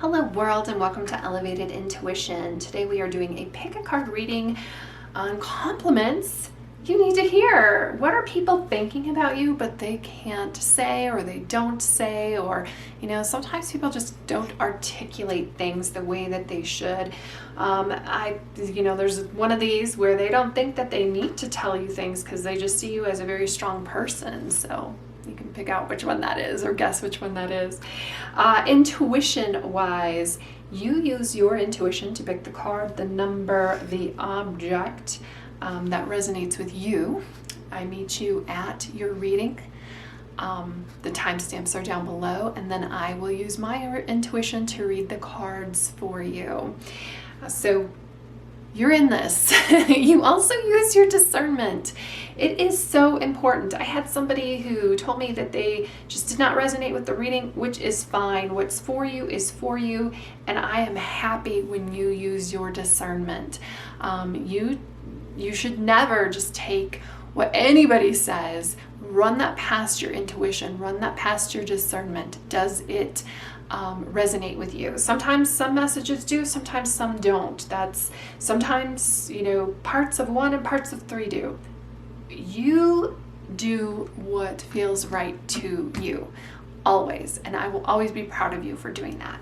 Hello world, and welcome to Elevated Intuition. Today we are doing a pick a card reading on compliments you need to hear. What are people thinking about you but they can't say, or they don't say, or sometimes people just don't articulate things the way that they should. There's one of these where they don't think that they need to tell you things because they just see you as a very strong person. So you can pick out which one that is or guess which one that is. Intuition wise, you use your intuition to pick the card, the number, the object that resonates with you. I meet you at your reading. The timestamps are down below, and then I will use my intuition to read the cards for you. So you're in this. You also use your discernment. It is so important. I had somebody who told me that they just did not resonate with the reading, which is fine. What's for you is for you, and I am happy when you use your discernment. You should never just take what anybody says. Run that past your intuition. Run that past your discernment. Does it resonate with you? Sometimes some messages do, sometimes some don't. That's sometimes, parts of one and parts of three do. You do what feels right to you, always. And I will always be proud of you for doing that.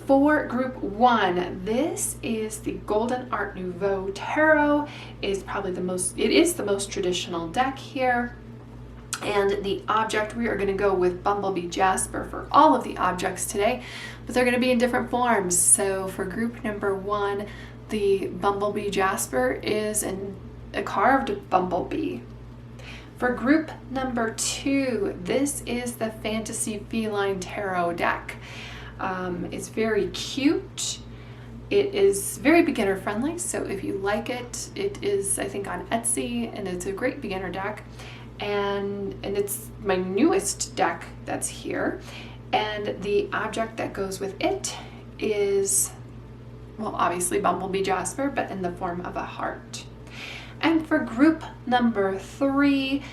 For group one, this is the Golden Art Nouveau Tarot. It is the most traditional deck here. And the object, we are going to go with Bumblebee Jasper for all of the objects today, but they're going to be in different forms. So for group number one, the Bumblebee Jasper is a carved bumblebee. For group number two, this is the Fantasy Feline Tarot deck. It's very cute. It is very beginner friendly, so if you like it, it is, I think, on Etsy, and it's a great beginner deck. And it's my newest deck that's here. And the object that goes with it is, well, obviously Bumblebee Jasper, but in the form of a heart. And for group number three,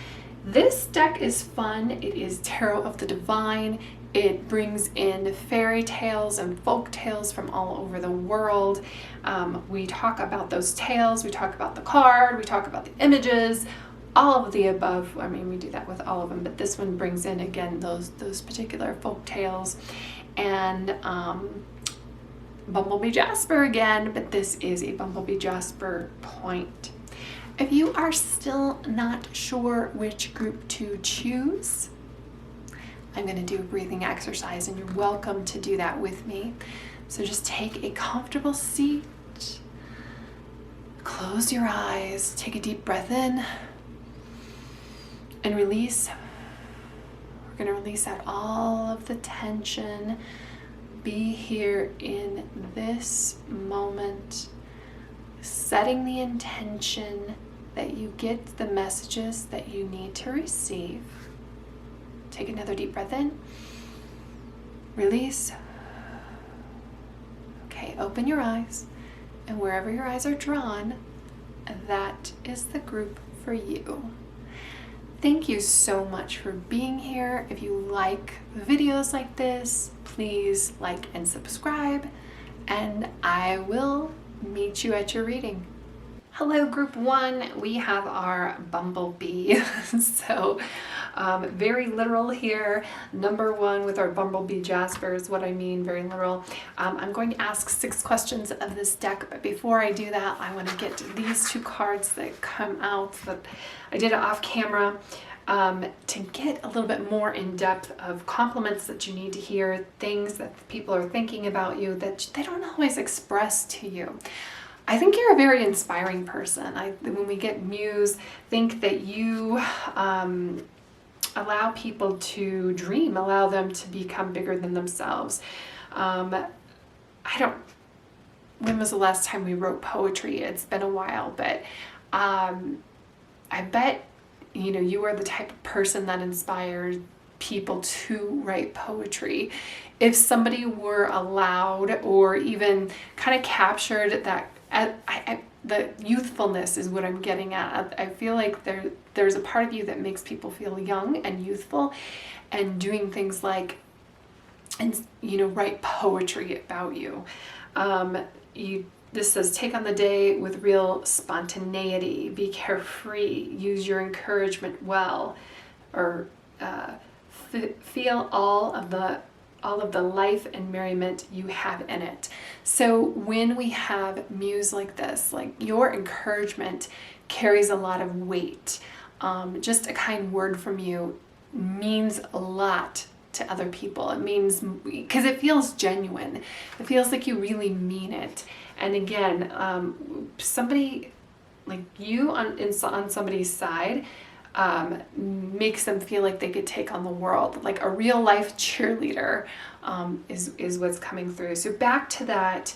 this deck is fun. It is Tarot of the Divine. It brings in fairy tales and folk tales from all over the world. We talk about those tales, we talk about the card, we talk about the images, all of the above. I mean, we do that with all of them, but this one brings in, again, those particular folk tales. And Bumblebee Jasper again, but this is a Bumblebee Jasper point. If you are still not sure which group to choose, I'm going to do a breathing exercise, and you're welcome to do that with me. So just take a comfortable seat, close your eyes, take a deep breath in, and release. We're going to release out all of the tension. Be here in this moment, setting the intention that you get the messages that you need to receive. Take another deep breath in. Release. Okay, open your eyes. And wherever your eyes are drawn, that is the group for you. Thank you so much for being here. If you like videos like this, please like and subscribe. And I will meet you at your reading. Hello, group one. We have our bumblebee. So very literal here. Number one with our Bumblebee Jasper is what I mean, very literal. I'm going to ask 6 questions of this deck, but before I do that, I want to get these 2 cards that come out that I did it off camera to get a little bit more in depth of compliments that you need to hear, things that people are thinking about you that they don't always express to you. I think you're a very inspiring person. When we get muse, think that you allow people to dream, allow them to become bigger than themselves. When was the last time we wrote poetry? It's been a while, but I bet you are the type of person that inspires people to write poetry. If somebody were allowed or even kind of captured that, the youthfulness is what I'm getting at. I feel like there's a part of you that makes people feel young and youthful, and doing things like and, write poetry about you. This says, take on the day with real spontaneity, be carefree, use your encouragement well, or feel all of the life and merriment you have in it. So when we have muse like this, like your encouragement carries a lot of weight. Just a kind word from you means a lot to other people. It means, because it feels genuine. It feels like you really mean it. And again, somebody like you on somebody's side makes them feel like they could take on the world. Like a real life cheerleader is what's coming through. So back to that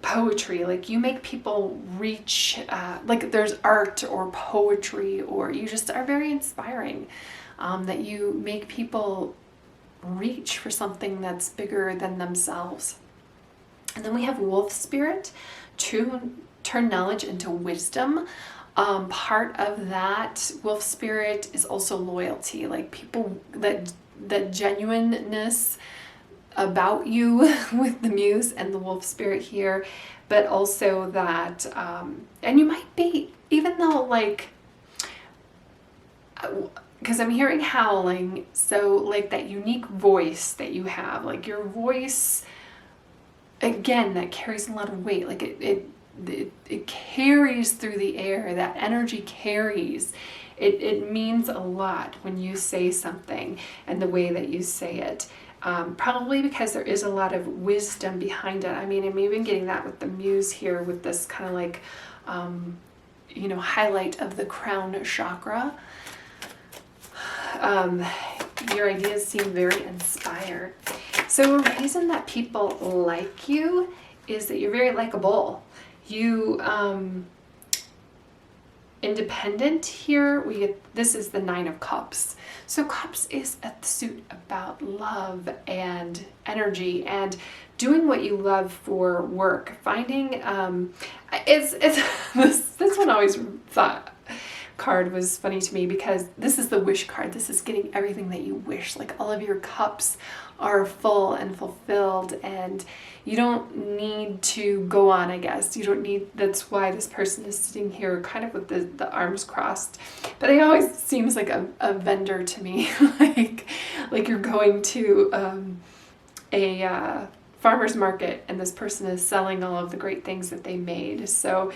poetry, like you make people reach, like there's art or poetry, or you just are very inspiring, that you make people reach for something that's bigger than themselves. And then we have wolf spirit, to turn knowledge into wisdom. Part of that wolf spirit is also loyalty, like people that genuineness about you with the muse and the wolf spirit here, but also that, and you might be, even though like, because I'm hearing howling, so like that unique voice that you have, like your voice, again, that carries a lot of weight, like it carries through the air, that energy carries. It means a lot when you say something and the way that you say it. Probably because there is a lot of wisdom behind it. I mean, I'm even getting that with the muse here, with this kind of like, highlight of the crown chakra. Your ideas seem very inspired. So a reason that people like you is that you're very likable. You, independent here, this is the 9 of Cups. So Cups is a suit about love and energy and doing what you love for work. Finding, this one always thought card was funny to me, because this is the wish card. This is getting everything that you wish. Like all of your cups are full and fulfilled, and you don't need to go on, I guess. You don't need, that's why this person is sitting here kind of with the arms crossed. But it always seems like a vendor to me, like you're going to a farmer's market and this person is selling all of the great things that they made. So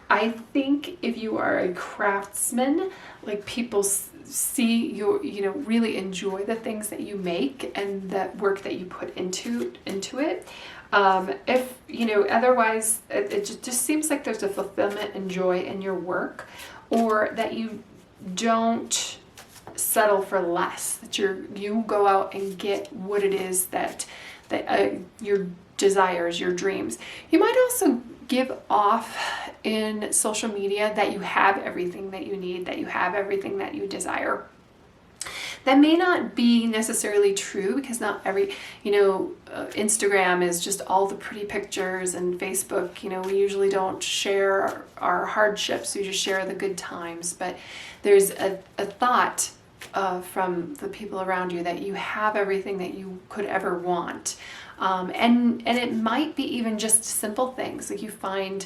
I think if you are a craftsman, like people see you, really enjoy the things that you make and that work that you put into it. If, otherwise it just seems like there's a fulfillment and joy in your work, or that you don't settle for less, that you go out and get what it is that your desires, your dreams. You might also give off in social media that you have everything that you need, that you have everything that you desire. That may not be necessarily true, because not every, Instagram is just all the pretty pictures, and Facebook, we usually don't share our hardships, we just share the good times. But there's a thought from the people around you that you have everything that you could ever want. And it might be even just simple things, like you find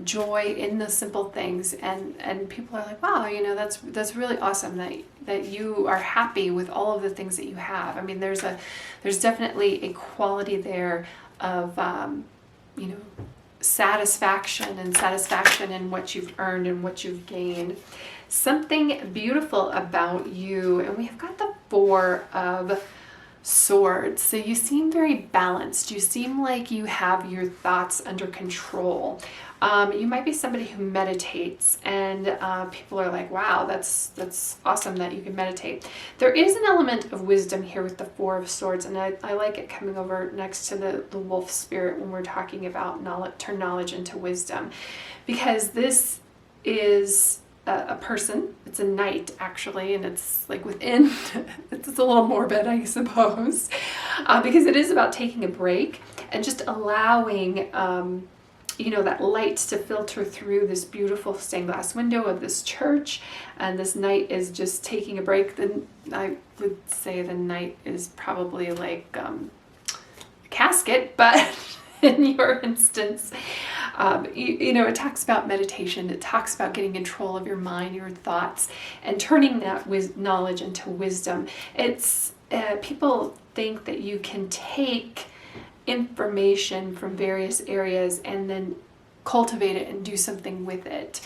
joy in the simple things, and people are like, wow, that's really awesome that you are happy with all of the things that you have. I mean, there's definitely a quality there of satisfaction in what you've earned and what you've gained. Something beautiful about you, and we have got the 4 of Swords. So you seem very balanced. You seem like you have your thoughts under control. You might be somebody who meditates, and people are like, wow, that's awesome that you can meditate. There is an element of wisdom here with the 4 of Swords, and I like it coming over next to the wolf spirit when we're talking about turn knowledge into wisdom, because this is a person. It's a knight, actually, and it's like within, it's a little morbid, I suppose, because it is about taking a break and just allowing that light to filter through this beautiful stained glass window of this church, and this night is just taking a break. Then I would say the night is probably like a casket, but in your instance, it talks about meditation. It talks about getting control of your mind, your thoughts, and turning that knowledge into wisdom. It's people think that you can take information from various areas and then cultivate it and do something with it.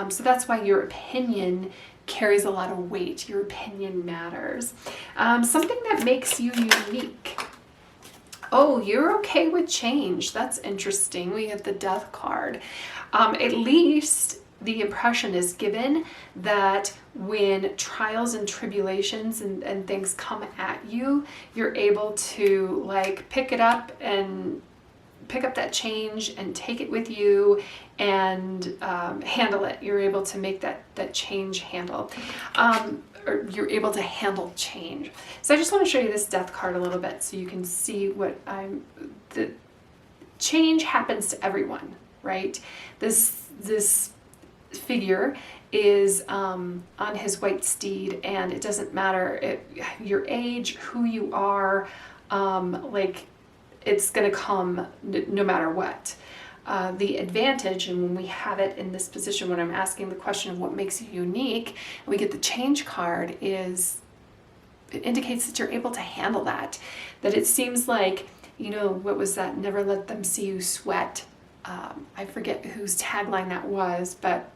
So that's why your opinion carries a lot of weight. Your opinion matters. Something that makes you unique. Oh, you're okay with change. That's interesting. We have the Death card. At least the impression is given that when trials and tribulations and things come at you, you're able to like pick up that change and take it with you and handle it. You're able to make that change handle. Or you're able to handle change. So I just want to show you this Death card a little bit so you can see the change happens to everyone, right? This figure is on his white steed, and it doesn't matter your age, who you are, it's going to come no matter what. The advantage, and when we have it in this position, when I'm asking the question of what makes you unique, and we get the change card, it indicates that you're able to handle that. That it seems like, what was that? Never let them see you sweat. I forget whose tagline that was, but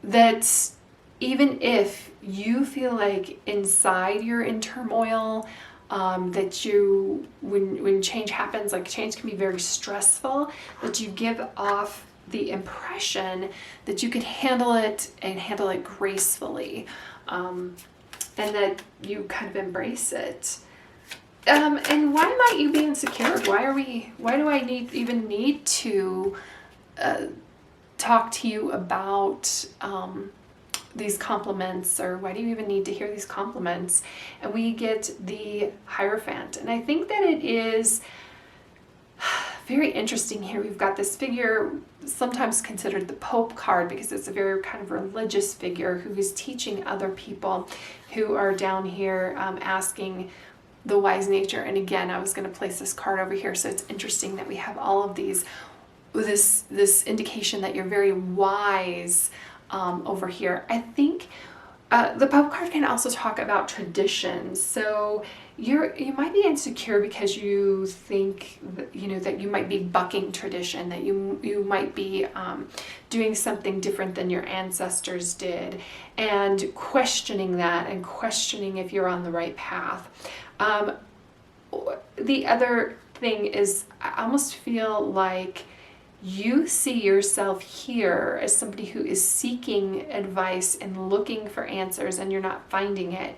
that even if you feel like inside you're in turmoil, that when change happens, like change can be very stressful, that you give off the impression that you can handle it and handle it gracefully, and that you kind of embrace it. And why might you be insecure? Why do I even need to talk to you about these compliments, or why do you even need to hear these compliments? And we get the Hierophant. And I think that it is very interesting here. We've got this figure, sometimes considered the Pope card, because it's a very kind of religious figure who is teaching other people who are down here asking the wise nature. And again, I was going to place this card over here, so it's interesting that we have all of these, this indication that you're very wise over here. I think the Pope card can also talk about traditions. So you might be insecure because you think that, that you might be bucking tradition, that you might be doing something different than your ancestors did, and questioning that and questioning if you're on the right path. The other thing is, I almost feel like you see yourself here as somebody who is seeking advice and looking for answers, and you're not finding it.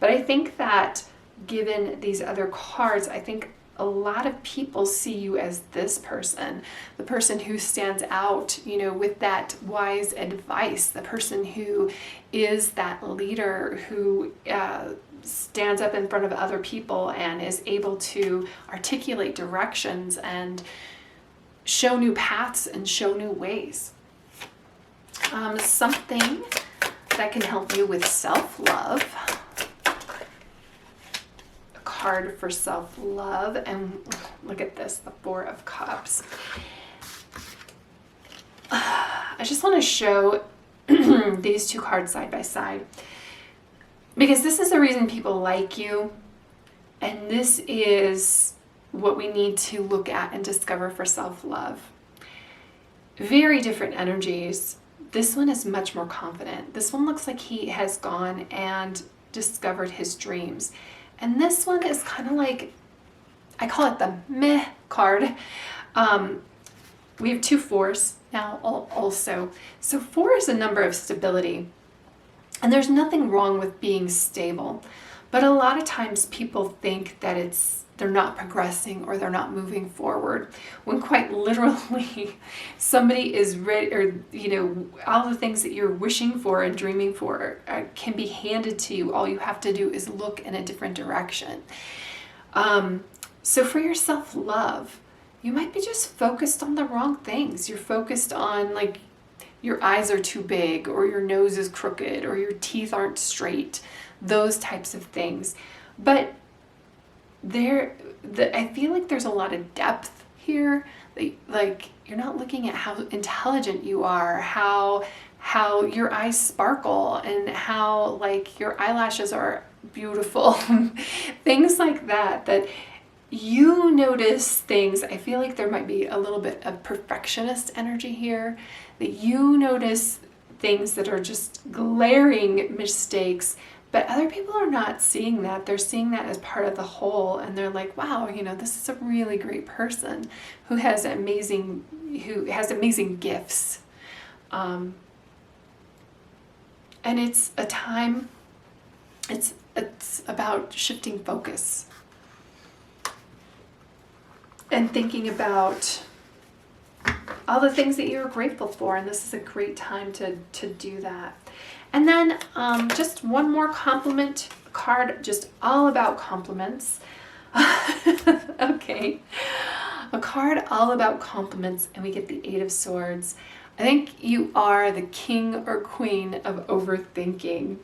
But I think that given these other cards, I think a lot of people see you as this person, the person who stands out, with that wise advice, the person who is that leader who stands up in front of other people and is able to articulate directions and show new paths and show new ways. Something that can help you with self-love. A card for self-love, and look at this, the Four of Cups. I just want to show these two cards side by side, because this is the reason people like you, and this is what we need to look at and discover for self-love. Very different energies. This one is much more confident. This one looks like he has gone and discovered his dreams. And this one is kind of like, I call it the meh card. We have two fours now also. So 4 is a number of stability. And there's nothing wrong with being stable. But a lot of times people think that they're not progressing or they're not moving forward, when quite literally somebody is ready, or all the things that you're wishing for and dreaming for can be handed to you. All you have to do is look in a different direction. So for your self-love, you might be just focused on the wrong things. You're focused on like your eyes are too big, or your nose is crooked, or your teeth aren't straight, those types of things. But I feel like there's a lot of depth here. Like you're not looking at how intelligent you are, how your eyes sparkle, and how like your eyelashes are beautiful, things like that, that you notice things. I feel like there might be a little bit of perfectionist energy here, that you notice things that are just glaring mistakes, but other people are not seeing that. They're seeing that as part of the whole, and they're like, wow, this is a really great person who has amazing gifts. And it's a time, it's about shifting focus and thinking about all the things that you're grateful for, and this is a great time to do that. And then just one more compliment card, just all about compliments. Okay, a card all about compliments, and we get the Eight of Swords. I think you are the king or queen of overthinking.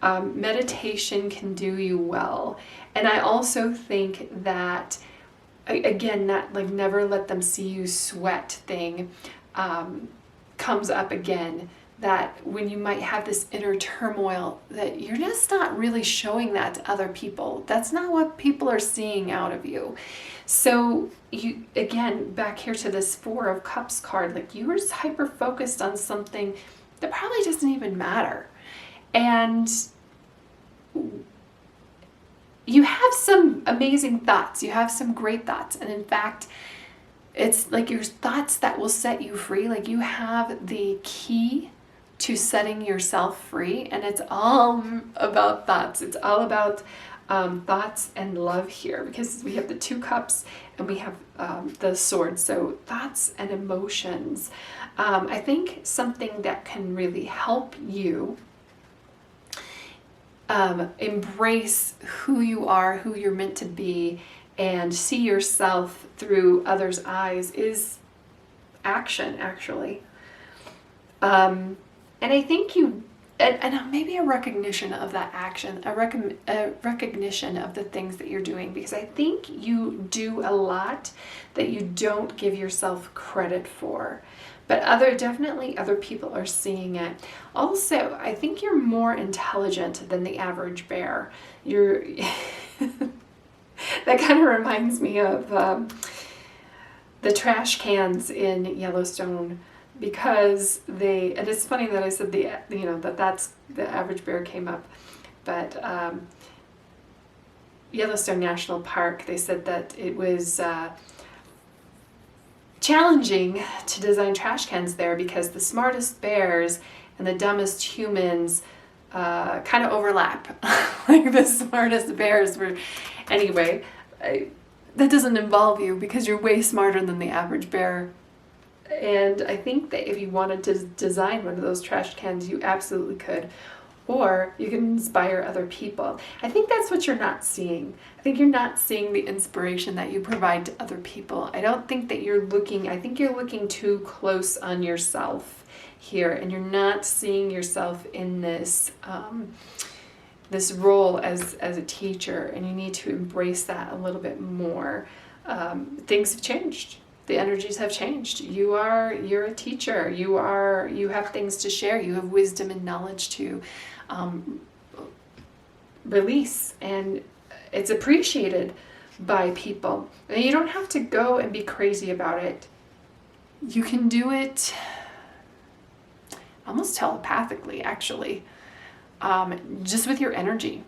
Meditation can do you well. And I also think that, again, that like never let them see you sweat thing comes up again. That when you might have this inner turmoil, that you're just not really showing that to other people. That's not what people are seeing out of you. So you, again, back here to this Four of Cups card, like you were just hyper focused on something that probably doesn't even matter. And you have some amazing thoughts. You have some great thoughts. And in fact, it's like your thoughts that will set you free. Like you have the key to setting yourself free, and it's all about thoughts. It's all about thoughts and love here, because we have the Two Cups and we have the Sword. So thoughts and emotions. I think something that can really help you embrace who you are, who you're meant to be, and see yourself through others' eyes is action, actually. And I think and maybe a recognition of that action, a recognition of the things that you're doing, because I think you do a lot that you don't give yourself credit for. But definitely other people are seeing it. Also, I think you're more intelligent than the average bear. That kind of reminds me of the trash cans in Yellowstone, because and it's funny that I said that's the average bear came up, but Yellowstone National Park, they said that it was challenging to design trash cans there because the smartest bears and the dumbest humans kind of overlap. Like the smartest bears were, anyway, that doesn't involve you because you're way smarter than the average bear. And I think that if you wanted to design one of those trash cans, you absolutely could. Or you can inspire other people. I think that's what you're not seeing. I think you're not seeing the inspiration that you provide to other people. I don't think that I think you're looking too close on yourself here, and you're not seeing yourself in this this role as a teacher, and you need to embrace that a little bit more. Things have changed. The energies have changed. You're a teacher. You have things to share. You have wisdom and knowledge to release, and it's appreciated by people. And you don't have to go and be crazy about it. You can do it almost telepathically, actually, just with your energy.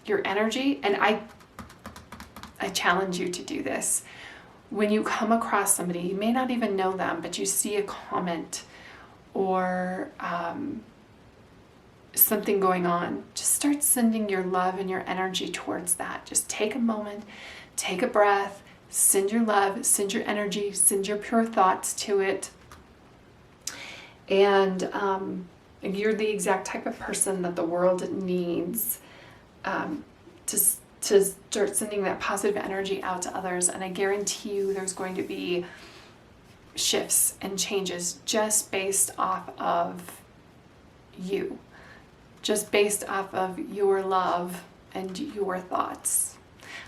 And I challenge you to do this. When you come across somebody, you may not even know them, but you see a comment or something going on, just start sending your love and your energy towards that. Just take a moment, take a breath, send your love, send your energy, send your pure thoughts to it. And you're the exact type of person that the world needs to to start sending that positive energy out to others. And I guarantee you there's going to be shifts and changes just based off of you, just based off of your love and your thoughts.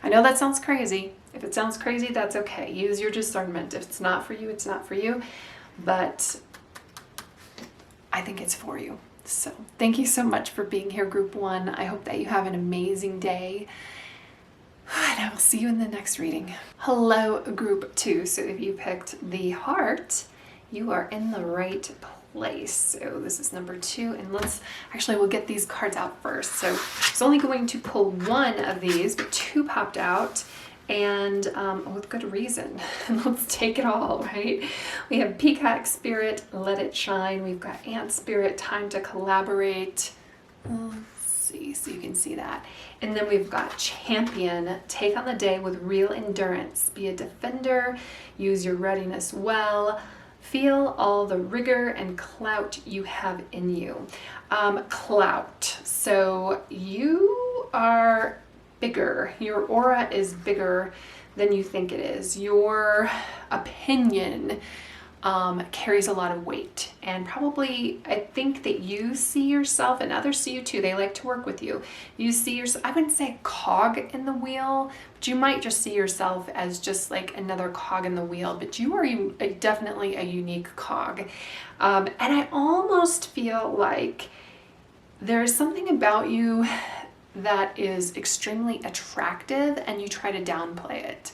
I know that sounds crazy. If it sounds crazy, that's okay. Use your discernment. If it's not for you, it's not for you. But I think it's for you. So thank you so much for being here, Group 1. I hope that you have an amazing day. And I will see you in the next reading. Hello, Group 2. So if you picked the heart, you are in the right place. So this is number 2. And we'll get these cards out first. So I was only going to pull one of these, but 2 popped out. And with good reason. Let's take it all, right? We have Peacock Spirit, Let It Shine. We've got Ant Spirit, Time to Collaborate. Let's see, so you can see that. And then we've got Champion, Take on the Day with Real Endurance. Be a defender, use your readiness well. Feel all the rigor and clout you have in you. Clout. So you are bigger. Your aura is bigger than you think it is. Your opinion carries a lot of weight, and probably I think that you see yourself, and others see you too. They like to work with you. You see yourself, I wouldn't say cog in the wheel, but you might just see yourself as just like another cog in the wheel, but you are definitely a unique cog. And I almost feel like there's something about you that is extremely attractive and you try to downplay it.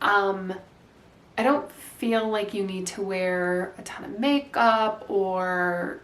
I don't feel like you need to wear a ton of makeup or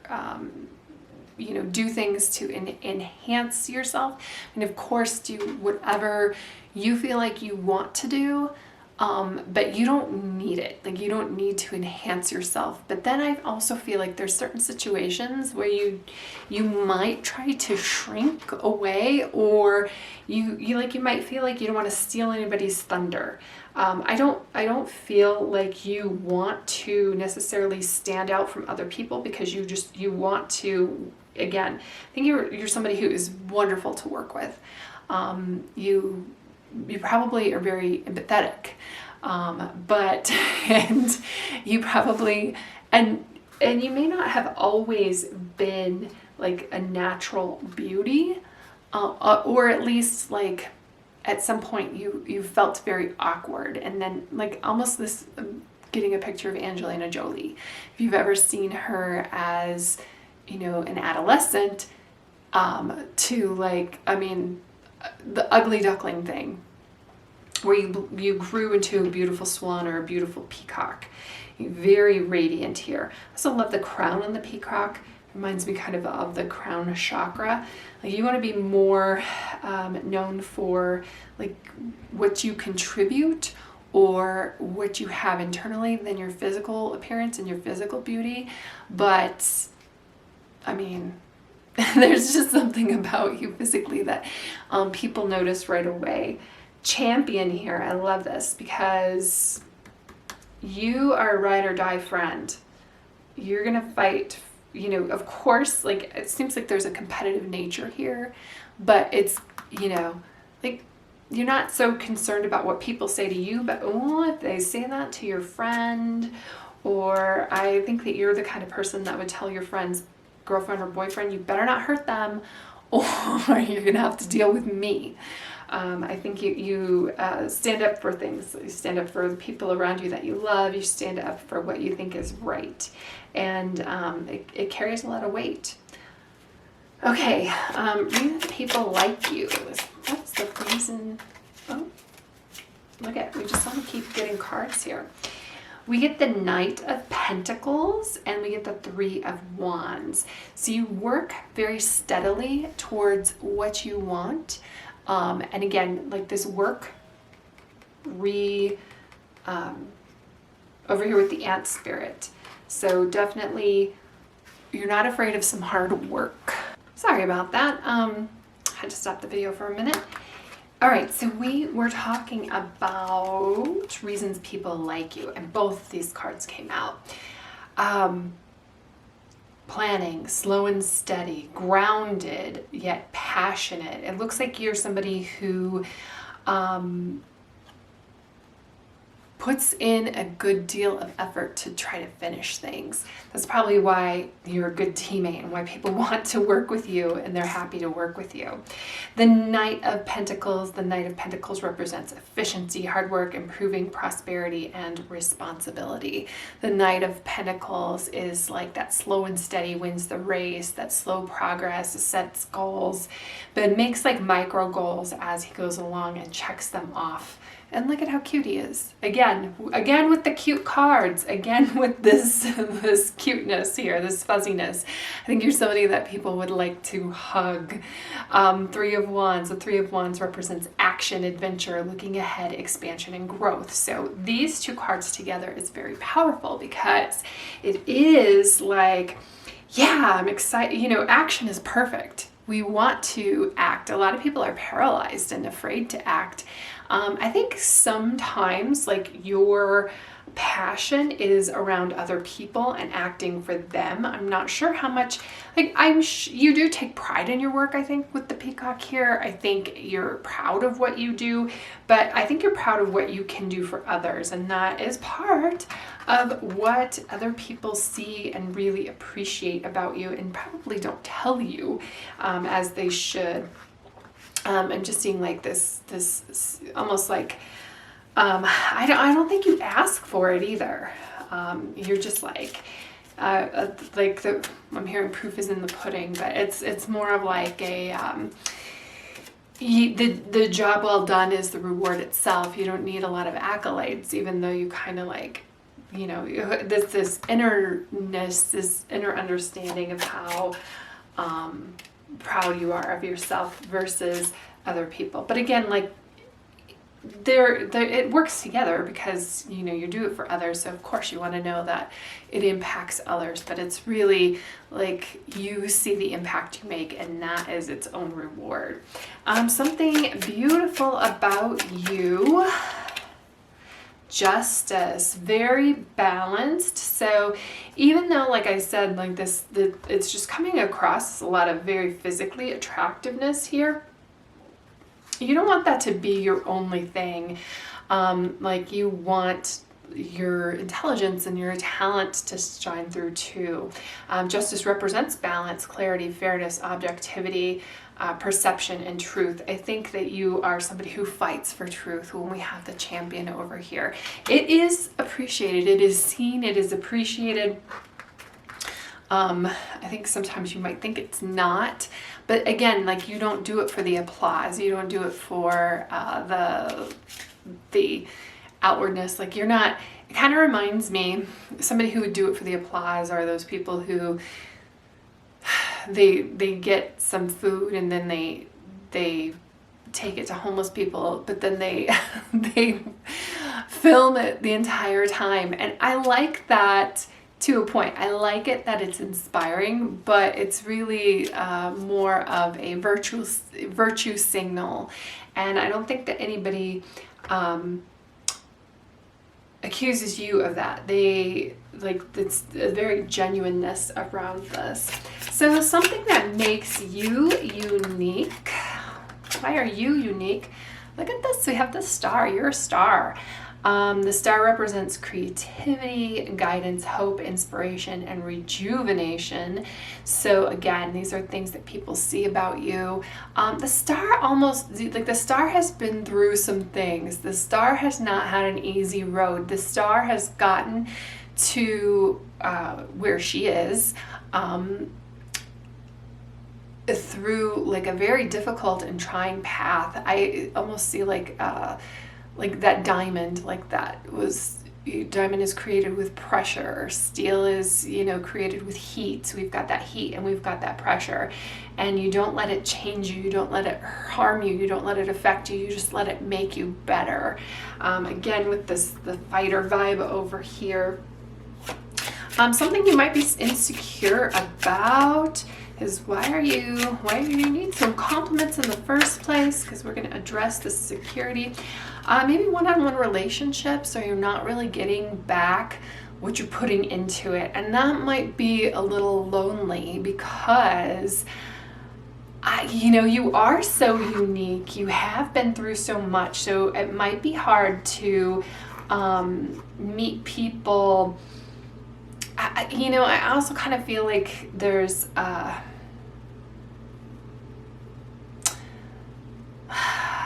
do things to enhance yourself. And of course do whatever you feel like you want to do, but you don't need it. Like, you don't need to enhance yourself. But then I also feel like there's certain situations where you might try to shrink away, or you might feel like you don't want to steal anybody's thunder. I don't feel like you want to necessarily stand out from other people, because you want to, again, I think you're somebody who is wonderful to work with. You probably are very empathetic, and you probably, and you may not have always been like a natural beauty, or at least like at some point you felt very awkward, and then like almost this, getting a picture of Angelina Jolie. If you've ever seen her as, an adolescent, to like, the ugly duckling thing, where you grew into a beautiful swan or a beautiful peacock. You're very radiant here. I also love the crown on the peacock. Reminds me kind of the crown chakra. Like, you want to be more known for like what you contribute or what you have internally than your physical appearance and your physical beauty. But there's just something about you physically that people notice right away. Champion here, I love this, because you are a ride or die friend. You're gonna fight, of course, like, it seems like there's a competitive nature here, but it's, like, you're not so concerned about what people say to you, but if they say that to your friend, or I think that you're the kind of person that would tell your friend's girlfriend or boyfriend, you better not hurt them, or you're gonna have to deal with me. I think you stand up for things. You stand up for the people around you that you love. You stand up for what you think is right. And it carries a lot of weight. Okay, reason people like you. What's the reason? Oh, look at, we just want to keep getting cards here. We get the Knight of Pentacles and we get the Three of Wands. So you work very steadily towards what you want. And again, like this work over here with the Ant Spirit. So definitely you're not afraid of some hard work. Sorry about that. I had to stop the video for a minute. All right, so we were talking about reasons people like you, and both these cards came out. planning, slow and steady, grounded, yet passionate. It looks like you're somebody who puts in a good deal of effort to try to finish things. That's probably why you're a good teammate and why people want to work with you and they're happy to work with you. The Knight of Pentacles represents efficiency, hard work, improving prosperity, and responsibility. The Knight of Pentacles is like that slow and steady wins the race, that slow progress, sets goals, but makes like micro goals as he goes along and checks them off. And look at how cute he is. Again with the cute cards. Again with this cuteness here, this fuzziness. I think you're somebody that people would like to hug. Three of Wands. The Three of Wands represents action, adventure, looking ahead, expansion, and growth. So these two cards together is very powerful because it is like, yeah, I'm excited. You know, action is perfect. We want to act. A lot of people are paralyzed and afraid to act. I think sometimes like your passion is around other people and acting for them. I'm not sure how much, like you do take pride in your work, I think, with the peacock here. I think you're proud of what you do, but I think you're proud of what you can do for others. And that is part of what other people see and really appreciate about you and probably don't tell you as they should. I'm just seeing like this almost like, I don't think you ask for it either. You're just like I'm hearing proof is in the pudding, but it's more of like a, the job well done is the reward itself. You don't need a lot of accolades, even though you kind of like, you know, this innerness, this inner understanding of how, proud you are of yourself versus other people. But again, like it works together because, you know, you do it for others. So of course you want to know that it impacts others, but it's really like you see the impact you make and that is its own reward. Something beautiful about you. Justice, very balanced. So even though, like I said, like it's just coming across a lot of very physically attractiveness here, you don't want that to be your only thing. Like you want your intelligence and your talent to shine through too. Justice represents balance, clarity, fairness, objectivity, perception, and truth. I think that you are somebody who fights for truth when we have the champion over here. It is appreciated. It is seen. It is appreciated. I think sometimes you might think it's not, but again, like you don't do it for the applause. You don't do it for the outwardness. Like you're not, it kind of reminds me, somebody who would do it for the applause are those people who they get some food and then they take it to homeless people, but then they film it the entire time. And I like that to a point. I like it that it's inspiring, but it's really more of a virtue signal. And I don't think that anybody accuses you of that. They like, it's a very genuineness around this. So something that makes you unique. Why are you unique? Look at this. We have the star. You're a star. The star represents creativity, guidance, hope, inspiration, and rejuvenation. So again, these are things that people see about you. The star almost, like the star has been through some things. The star has not had an easy road. The star has gotten to where she is through like a very difficult and trying path. I almost see like that diamond, like that was, diamond is created with pressure. Steel is, you know, created with heat. So we've got that heat and we've got that pressure, and you don't let it change you. You don't let it harm you. You don't let it affect you. You just let it make you better. Again, with the fighter vibe over here. Something you might be insecure about is why do you need some compliments in the first place? Because we're going to address the security. Maybe one-on-one relationships, or you're not really getting back what you're putting into it. And that might be a little lonely because you are so unique. You have been through so much. So it might be hard to meet people. I also kind of feel like there's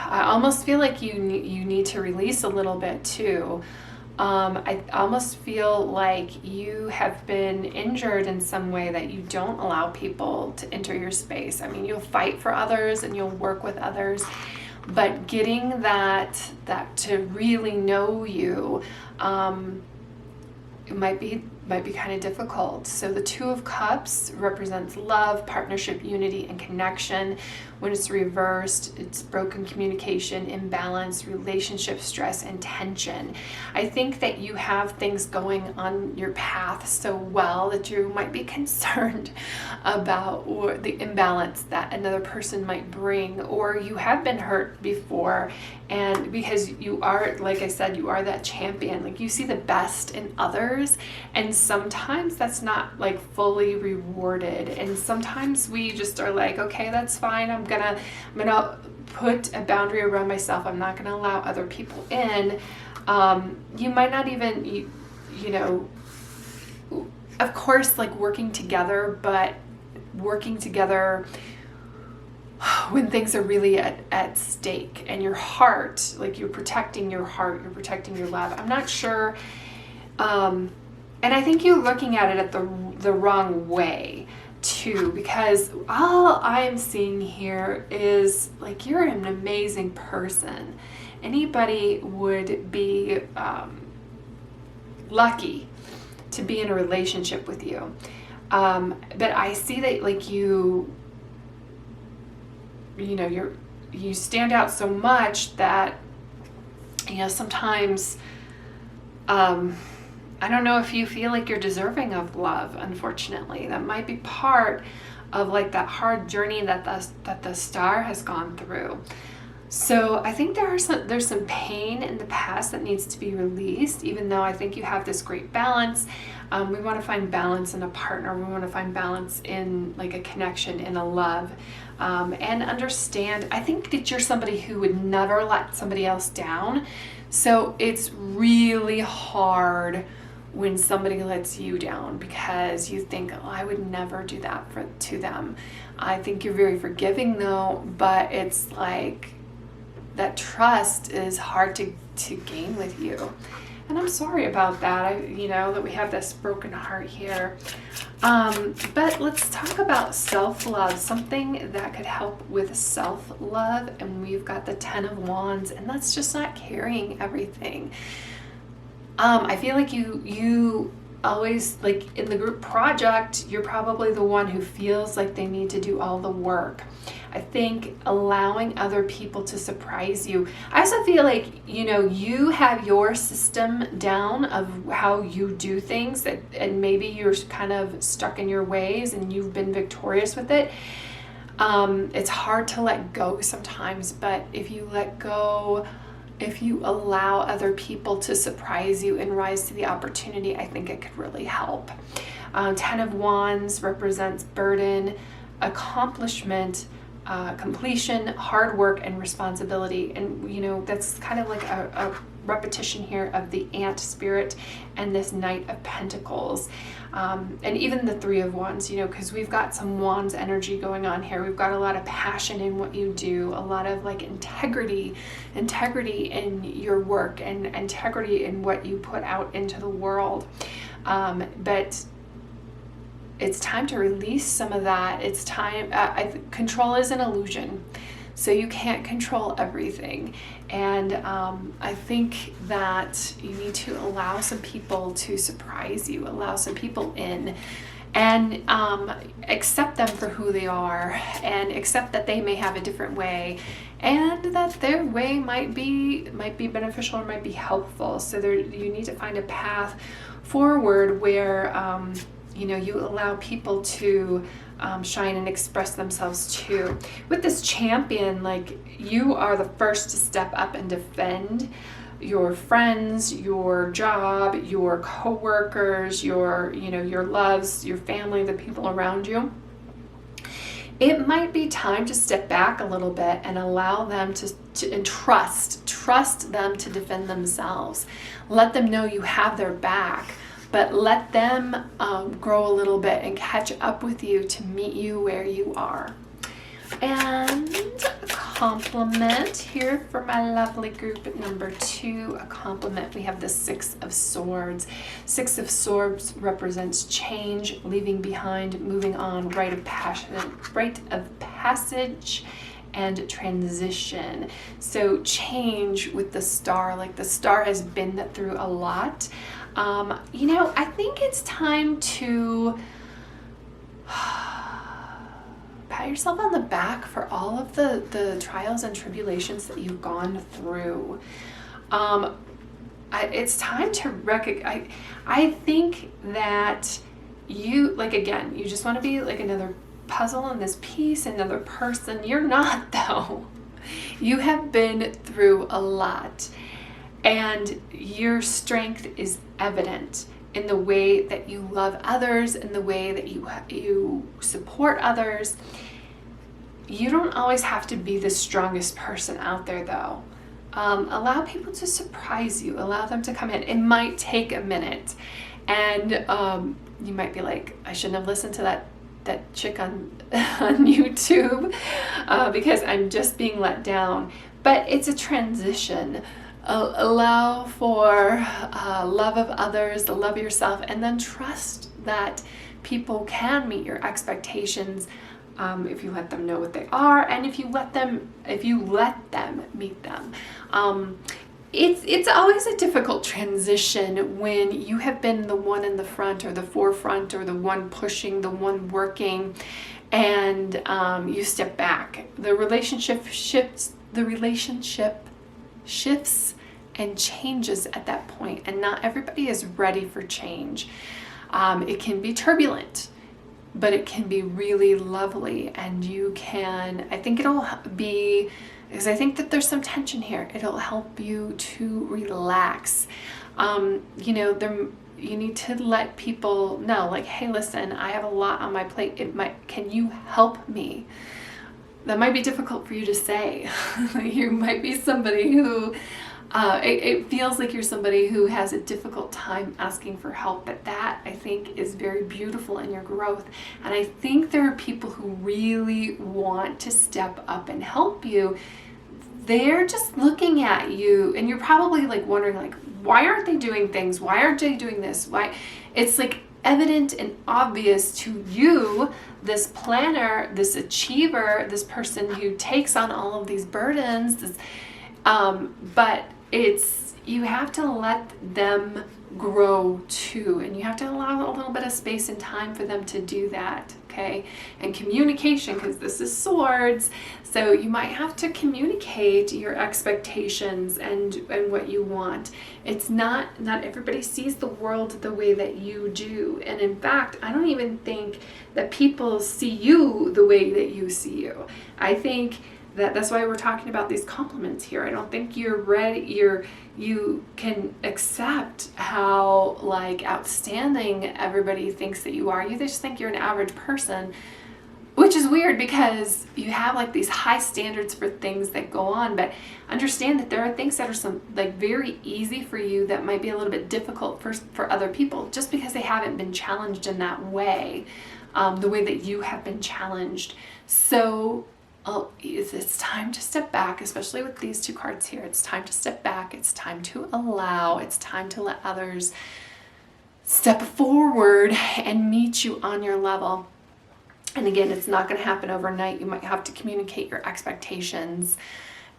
I almost feel like you need to release a little bit too. I almost feel like you have been injured in some way that you don't allow people to enter your space. I mean, you'll fight for others and you'll work with others, but getting that to really know you, it might be kind of difficult. So the Two of Cups represents love, partnership, unity, and connection. When it's reversed, it's broken communication, imbalance, relationship stress, and tension. I think that you have things going on your path so well that you might be concerned about the imbalance that another person might bring, or you have been hurt before, and because you are, like I said, you are that champion. Like, you see the best in others, and sometimes that's not like fully rewarded, and sometimes we just are like, okay, that's fine, I'm gonna put a boundary around myself. I'm not gonna allow other people in. You might not even, of course, like working together, but working together when things are really at stake, and your heart, like you're protecting your heart, you're protecting your love. I'm not sure, and I think you're looking at it at the wrong way too, because all I'm seeing here is like you're an amazing person. Anybody would be lucky to be in a relationship with you, but I see that like you stand out so much that sometimes I don't know if you feel like you're deserving of love. Unfortunately, that might be part of like that hard journey that the star has gone through. So I think there's some pain in the past that needs to be released, even though I think you have this great balance. We want to find balance in a partner. We want to find balance in like a connection, in a love, and understand. I think that you're somebody who would never let somebody else down. So it's really hard when somebody lets you down, because you think, oh, I would never do that to them. I think you're very forgiving though, but it's like that trust is hard to gain with you. And I'm sorry about that. That we have this broken heart here. But let's talk about self-love, something that could help with self-love. And we've got the 10 of Wands, and that's just not carrying everything. I feel like you always, like in the group project, you're probably the one who feels like they need to do all the work. I think allowing other people to surprise you. I also feel like, you have your system down of how you do things, and maybe you're kind of stuck in your ways and you've been victorious with it. It's hard to let go sometimes, but if you let go, if you allow other people to surprise you and rise to the opportunity, I think it could really help. 10 of Wands represents burden, accomplishment, completion, hard work, and responsibility. And that's kind of like a repetition here of the ant spirit and this Knight of Pentacles, and even the 3 of Wands, because we've got some Wands energy going on here. We've got a lot of passion in what you do, a lot of like integrity in your work, and integrity in what you put out into the world, but it's time to release some of that. It's time. Control is an illusion, so you can't control everything. And I think that you need to allow some people to surprise you, allow some people in, and accept them for who they are, and accept that they may have a different way, and that their way might be beneficial or might be helpful. So you need to find a path forward where you allow people to shine and express themselves too. With this champion, like, you are the first to step up and defend your friends, your job, your coworkers, your loves, your family, the people around you, it might be time to step back a little bit and allow them and trust them to defend themselves. Let them know you have their back, but let them grow a little bit and catch up with you to meet you where you are. And a compliment here for my lovely group at number 2. A compliment. We have the 6 of Swords. 6 of Swords represents change, leaving behind, moving on, rite of passage, and transition. So change with the star, like the star has been through a lot. I think it's time to pat yourself on the back for all of the trials and tribulations that you've gone through. It's time to recognize. I think that you just want to be like another puzzle in this piece, another person. You're not, though. You have been through a lot, and your strength is evident in the way that you love others, in the way that you support others. You don't always have to be the strongest person out there, though. Allow people to surprise you. Allow them to come in. It might take a minute, and you might be like, I shouldn't have listened to that chick on YouTube because I'm just being let down. But it's a transition. Allow for love of others, love of yourself, and then trust that people can meet your expectations if you let them know what they are, and if you let them meet them. It's always a difficult transition when you have been the one in the front or the forefront or the one pushing, the one working, and you step back. The relationship shifts and changes at that point, and not everybody is ready for change. It can be turbulent, but it can be really lovely, and I think it'll be, because I think that there's some tension here, it'll help you to relax. You need to let people know, like, hey, listen, I have a lot on my plate. Can you help me? That might be difficult for you to say. You might be somebody who, it feels like you're somebody who has a difficult time asking for help, but that, I think, is very beautiful in your growth. And I think there are people who really want to step up and help you. They're just looking at you, and you're probably like wondering, like, why aren't they doing things? Why aren't they doing this? Why? It's like evident and obvious to you, this planner, this achiever, this person who takes on all of these burdens, but you have to let them grow too, and you have to allow a little bit of space and time for them to do that, okay? And communication, because this is Swords, so you might have to communicate your expectations and what you want. It's not everybody sees the world the way that you do, and in fact, I don't even think that people see you the way that you see you. I think that's why we're talking about these compliments here. I don't think you're ready. You can accept how outstanding everybody thinks that you are. You just think you're an average person, which is weird because you have these high standards for things that go on. But understand that there are things that are very easy for you that might be a little bit difficult for other people, just because they haven't been challenged in that way, the way that you have been challenged. So it's time to step back, especially with these two cards here. It's time to step back. It's time to allow. It's time to let others step forward and meet you on your level. And again, it's not going to happen overnight. You might have to communicate your expectations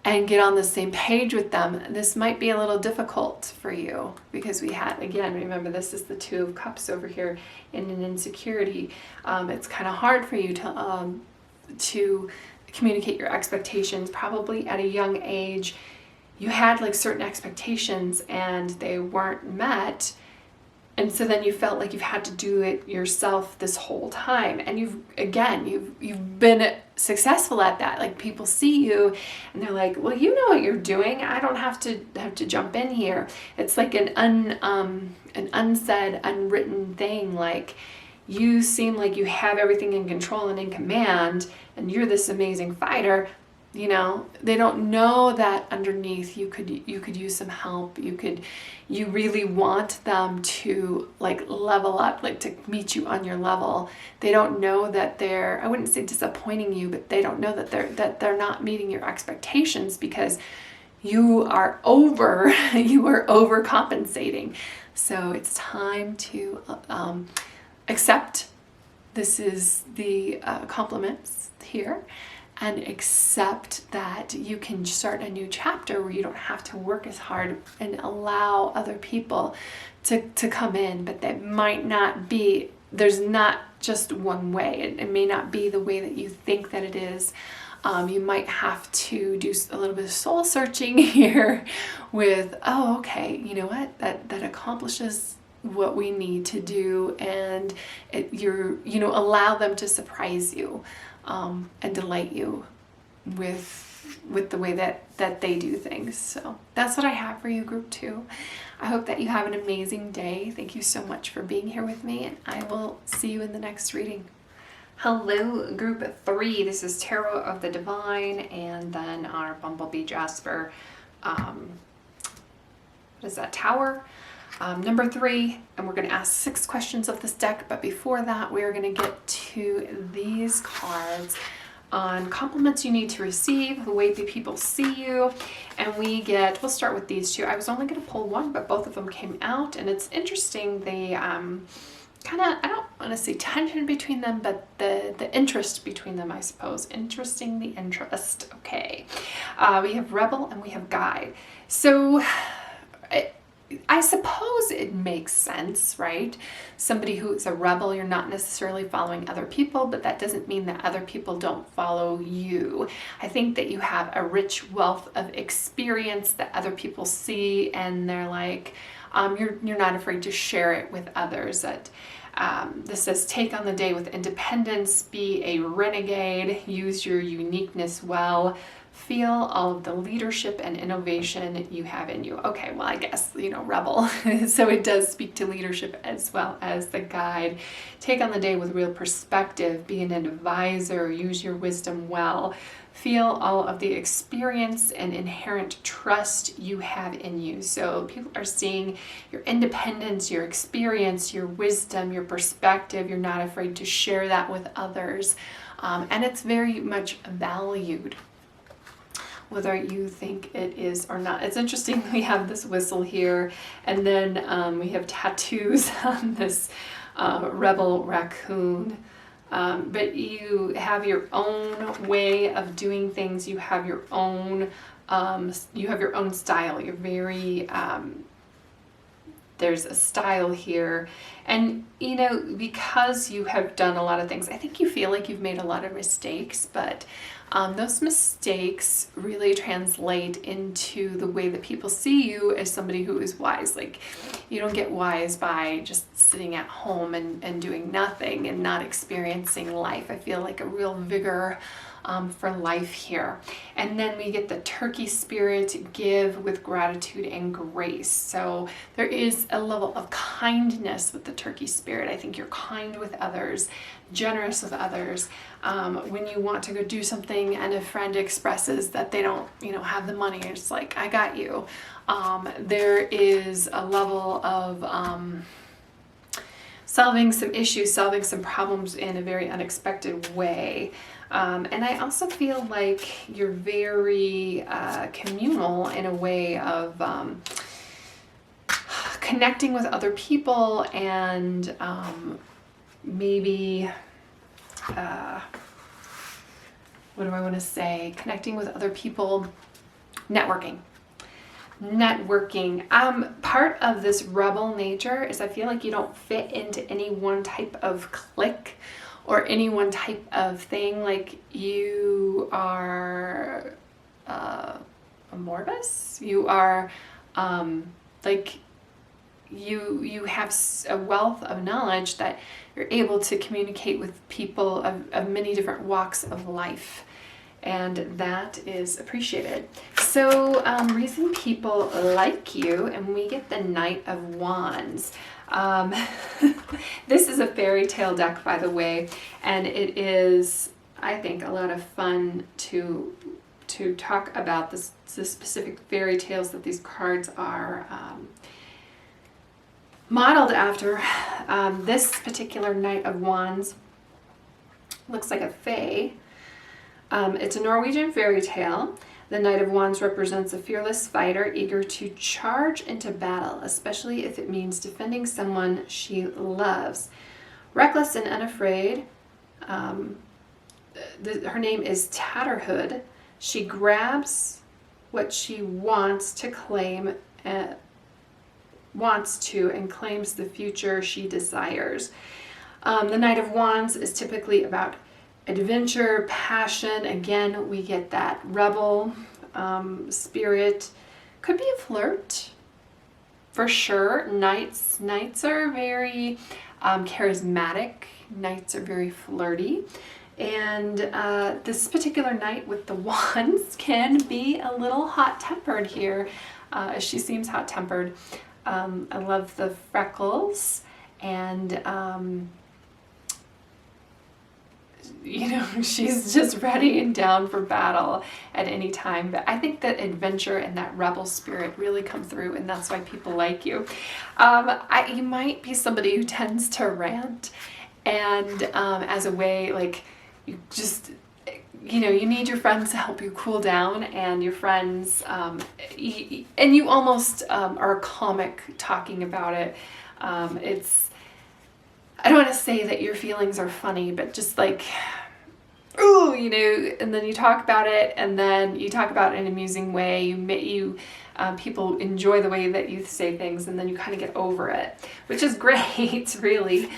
and get on the same page with them. This might be a little difficult for you because remember, this is the Two of Cups over here in an insecurity. It's kind of hard for you to communicate your expectations. Probably at a young age, you had certain expectations and they weren't met. And so then you felt like you've had to do it yourself this whole time. And you've been successful at that. Like, people see you and they're like, well, you know what you're doing. I don't have to jump in here. It's like an unsaid, unwritten thing. Like, you seem like you have everything in control and in command, and you're this amazing fighter. You know, they don't know that underneath you could use some help. You really want them to like level up, like to meet you on your level. They don't know that I wouldn't say disappointing you, but they don't know that they're not meeting your expectations because you are overcompensating. So it's time to accept this is the compliments here, and accept that you can start a new chapter where you don't have to work as hard, and allow other people to come in. But that might not be, there's not just one way. It may not be the way that you think that it is. You might have to do a little bit of soul searching here with, oh, okay, you know what, that accomplishes what we need to do, and allow them to surprise you. And delight you with the way that they do things. So that's what I have for you, group 2. I hope that you have an amazing day. Thank you so much for being here with me, and I will see you in the next reading. Hello, group 3. This is Tarot of the Divine, and then our Bumblebee Jasper, what is that, Tower? Number 3, and we're going to ask 6 questions of this deck, but before that we're going to get to these cards on compliments you need to receive, the way that people see you, and we'll start with these 2. I was only going to pull one, but both of them came out, and it's interesting, they kind of, I don't want to say tension between them, but the interest between them, I suppose. Interesting, the interest. Okay. We have Rebel and we have Guide. So I suppose it makes sense, right? Somebody who is a rebel, you're not necessarily following other people, but that doesn't mean that other people don't follow you. I think that you have a rich wealth of experience that other people see, and they're like, you're not afraid to share it with others. That this says, take on the day with independence, be a renegade, use your uniqueness well, feel all of the leadership and innovation you have in you. Okay, well, I guess, rebel. So it does speak to leadership as well as the Guide. Take on the day with real perspective, be an advisor, use your wisdom well, feel all of the experience and inherent trust you have in you. So people are seeing your independence, your experience, your wisdom, your perspective. You're not afraid to share that with others. And it's very much valued, whether you think it is or not. It's interesting, we have this whistle here, and then we have tattoos on this rebel raccoon. But you have your own way of doing things. You have your own style. You're very, there's a style here. And, because you have done a lot of things, I think you feel like you've made a lot of mistakes, but those mistakes really translate into the way that people see you as somebody who is wise. Like, you don't get wise by just sitting at home and doing nothing and not experiencing life. I feel like a real vigor for life here. And then we get the turkey spirit, give with gratitude and grace. So there is a level of kindness with the turkey spirit. I think you're kind with others, generous with others. When you want to go do something and a friend expresses that they don't, have the money, it's like, I got you. There is a level of solving some issues, solving some problems in a very unexpected way. And I also feel like you're very communal in a way of connecting with other people, and maybe, what do I want to say? Connecting with other people, networking. Part of this rebel nature is I feel like you don't fit into any one type of clique or any one type of thing. Like, you are amorphous. You are like, you have a wealth of knowledge that you're able to communicate with people of many different walks of life. And that is appreciated. So reason people like you, and we get the Knight of Wands. This is a fairy tale deck, by the way, and it is, I think, a lot of fun to talk about the specific fairy tales that these cards are modeled after. This particular Knight of Wands looks like a fae. It's a Norwegian fairy tale. The Knight of Wands represents a fearless fighter eager to charge into battle, especially if it means defending someone she loves. Reckless and unafraid, her name is Tatterhood. She grabs what she wants to claim, and claims the future she desires. The Knight of Wands is typically about adventure, passion. Again, we get that rebel spirit. Could be a flirt, for sure. Knights are very charismatic. Knights are very flirty. And this particular knight with the wands can be a little hot-tempered here. She seems hot-tempered. I love the freckles, and she's just ready and down for battle at any time. But I think that adventure and that rebel spirit really come through, and that's why people like you. You might be somebody who tends to rant, and as a way, like, you just, you need your friends to help you cool down, and your friends, and you almost are a comic talking about it. I don't want to say that your feelings are funny, but just like, ooh, and then you talk about it, and then you talk about it in an amusing way. People enjoy the way that you say things, and then you kind of get over it, which is great, really.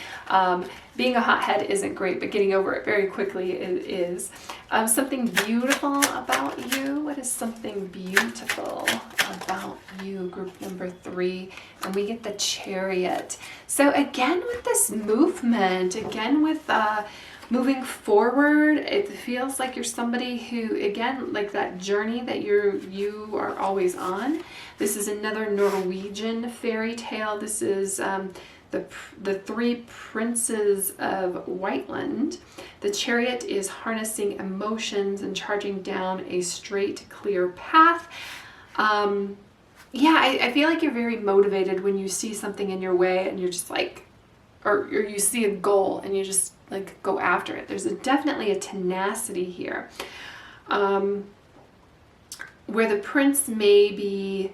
Being a hothead isn't great, but getting over it very quickly is. Something beautiful about you. What is something beautiful about you? Group number 3. And we get the Chariot. So again, with this movement, again with moving forward, it feels like you're somebody who, again, like that journey that you are always on. This is another Norwegian fairy tale. This is the Three Princes of Whiteland. The Chariot is harnessing emotions and charging down a straight, clear path. I feel like you're very motivated when you see something in your way, and you're just like, or you see a goal and you just like go after it. There's definitely a tenacity here. Where the prince may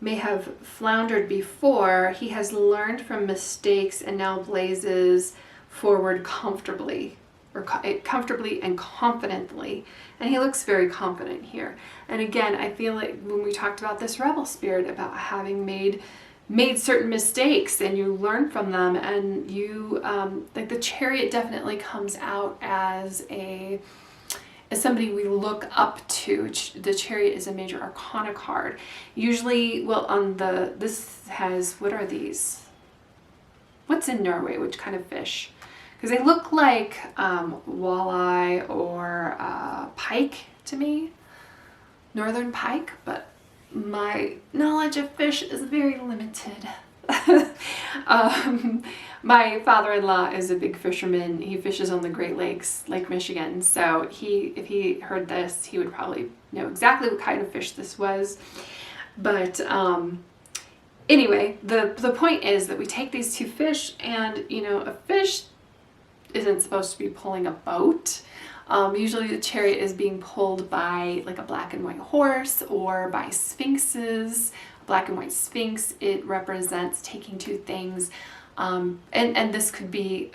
have floundered before, he has learned from mistakes and now blazes forward comfortably and confidently. And he looks very confident here. And again, I feel like when we talked about this rebel spirit, about having made certain mistakes and you learn from them, and you like the Chariot definitely comes out as somebody we look up to. The Chariot is a major arcana card. Usually, this has, what are these? What's in Norway? Which kind of fish? Because they look like walleye or pike to me. Northern pike, but my knowledge of fish is very limited. My father-in-law is a big fisherman. He fishes on the Great Lakes, Lake Michigan. So if he heard this, he would probably know exactly what kind of fish this was. But anyway, the point is that we take these two fish, and a fish isn't supposed to be pulling a boat. Usually the Chariot is being pulled by like a black and white horse, or by sphinxes. Black and white sphinx, it represents taking two things, and this could be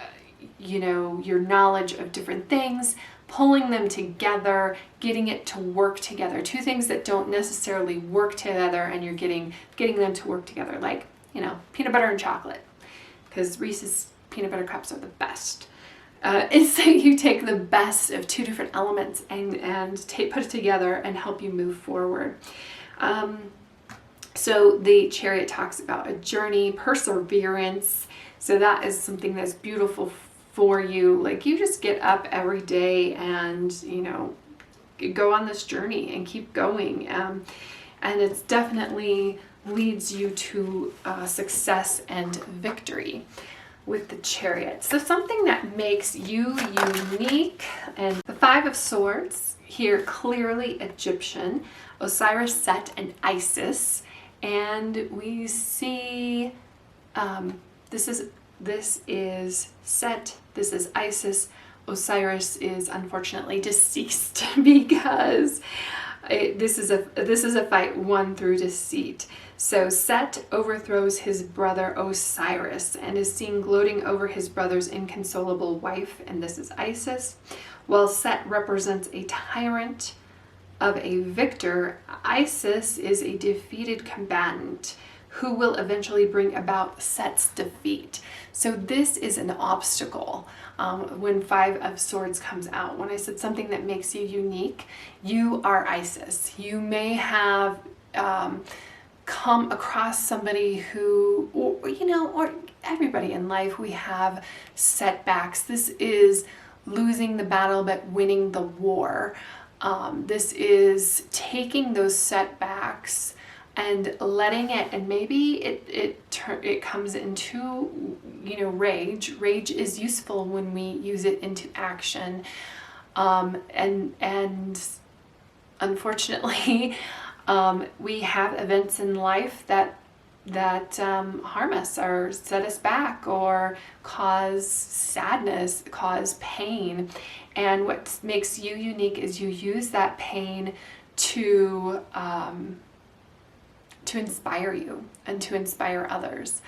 your knowledge of different things, pulling them together, getting it to work together. Two things that don't necessarily work together, and you're getting them to work together, like peanut butter and chocolate, because Reese's peanut butter cups are the best. And so you take the best of two different elements and put it together and help you move forward. So the Chariot talks about a journey, perseverance. So that is something that's beautiful for you. Like, you just get up every day and, you know, go on this journey and keep going. And it's definitely leads you to success and victory with the Chariot. So something that makes you unique, and the Five of Swords here, clearly Egyptian, Osiris, Set, and Isis. And we see this is Set, this is Isis. Osiris is unfortunately deceased because this is a fight won through deceit. So Set overthrows his brother Osiris and is seen gloating over his brother's inconsolable wife, and this is Isis. While Set represents a tyrant of a victor, Isis is a defeated combatant who will eventually bring about Set's defeat. So this is an obstacle when Five of Swords comes out. When I said something that makes you unique, you are Isis. You may have come across somebody who, or everybody in life, we have setbacks. This is losing the battle but winning the war. This is taking those setbacks and letting it, and maybe it comes into, rage. Rage is useful when we use it into action, and unfortunately, we have events in life that harm us or set us back or cause sadness, cause pain. And what makes you unique is you use that pain to inspire you and to inspire others.